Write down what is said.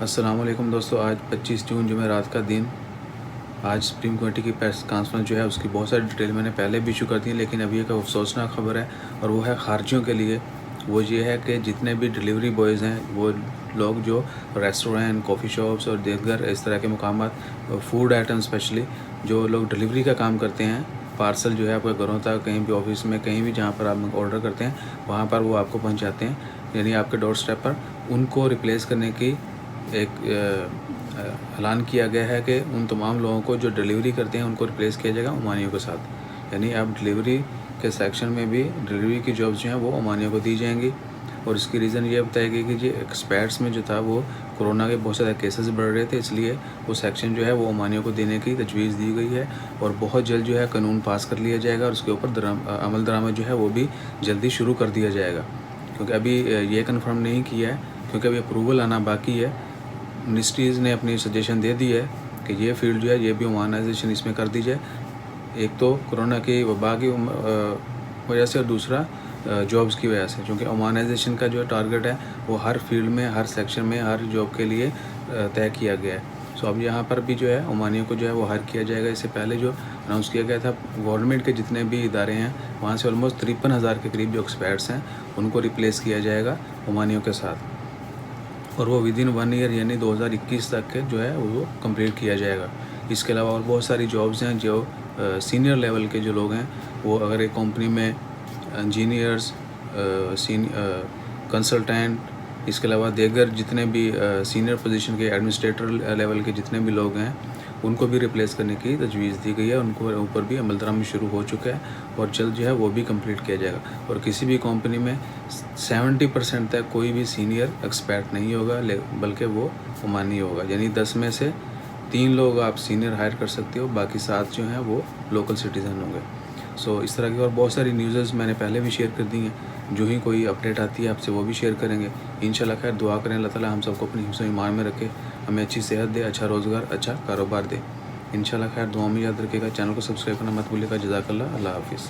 अस्सलाम वालेकुम दोस्तों, आज 25 जून जुमेरात का दिन। आज सुप्रीम कमेटी की प्रेस कॉन्फ्रेंस जो है उसकी बहुत सारी डिटेल मैंने पहले भी इशू कर दी है, लेकिन अभी एक अफसोसनाक खबर है और वो है खारजियों के लिए। वो ये है कि जितने भी डिलीवरी बॉयज़ हैं, वो लोग जो रेस्टोरेंट, कॉफ़ी शॉप्स और दीगर इस तरह के मुकामात, फूड आइटम स्पेशली, जो लोग डिलीवरी का काम करते हैं, पार्सल जो है आपके घरों तक, कहीं भी ऑफिस में, कहीं भी जहाँ पर आप ऑर्डर करते हैं वहाँ पर वो आपको पहुँचाते हैं, यानी आपके डोर स्टेप पर। उनको रिप्लेस करने की एक ऐलान किया गया है कि उन तमाम लोगों को जो डिलीवरी करते हैं उनको रिप्लेस किया जाएगा ओमानियों के साथ। यानी अब डिलीवरी के सेक्शन में भी डिलीवरी की जॉब्स जो हैं वो ओमानियों को दी जाएंगी। और इसकी रीज़न ये बताई गई कि जी एक्सपर्ट्स में जो था वो कोरोना के बहुत ज़्यादा केसेस बढ़ रहे थे, इसलिए वो सेक्शन जो है वो ओमानियों को देने की तजवीज़ दी गई है। और बहुत जल्द जो है कानून पास कर लिया जाएगा और उसके ऊपर अमल दरामद जो है वो भी जल्दी शुरू कर दिया जाएगा, क्योंकि अभी ये कन्फर्म नहीं किया है, क्योंकि अभी अप्रूवल आना बाकी है। मिनिस्ट्रीज़ ने अपनी सजेशन दे दी है कि ये फील्ड जो है ये भी ओमानाइजेशन इसमें कर दी जाए, एक तो कोरोना की वबा की वजह से और दूसरा जॉब्स की वजह से, क्योंकि ओमानाइजेशन का जो टारगेट है वो हर फील्ड में, हर सेक्शन में, हर जॉब के लिए तय किया गया है। सो अब यहाँ पर भी जो है ओमानियों को जो है वो हायर किया जाएगा। इससे पहले जो अनाउंस किया गया था, गवर्नमेंट के जितने भी इदारे हैं वहाँ से ऑलमोस्ट 53,000 के करीब जो एक्सपर्ट्स हैं उनको रिप्लेस किया जाएगा ओमानियों के साथ, और वो विदिन 1 ईयर यानी 2021 तक के जो है वो कंप्लीट किया जाएगा। इसके अलावा और बहुत सारी जॉब्स हैं जो सीनियर लेवल के जो लोग हैं वो अगर एक कंपनी में इंजीनियर्स, कंसल्टेंट, इसके अलावा दीगर जितने भी सीनियर पोजीशन के एडमिनिस्ट्रेटर लेवल के जितने भी लोग हैं उनको भी रिप्लेस करने की तजवीज़ दी गई है। उनको ऊपर भी अमल दरामद शुरू हो चुका है और जल्द जो है वो भी कंप्लीट किया जाएगा। और किसी भी कंपनी में 70% तक कोई भी सीनियर एक्सपर्ट नहीं होगा, बल्कि वो ओमानी होगा। यानी 10 में से 3 लोग आप सीनियर हायर कर सकते हो, बाकी 7 जो हैं वो लोकल सिटीज़न होंगे। सो इस तरह की और बहुत सारी न्यूज़ मैंने पहले भी शेयर कर दी हैं। जो ही कोई अपडेट आती है आपसे वो भी शेयर करेंगे इंशाल्लाह। खैर दुआ करें अल्लाह ताला हम सबको अपनी हिफ्ज़ ईमान में रखे, हमें अच्छी सेहत दे, अच्छा रोज़गार, अच्छा कारोबार दे इंशाल्लाह। खैर दुआ में याद रखिएगा। चैनल को सब्सक्राइब करना मत भूलिएगा। जज़ाकल्लाह। अल्लाह हाफ़िज़।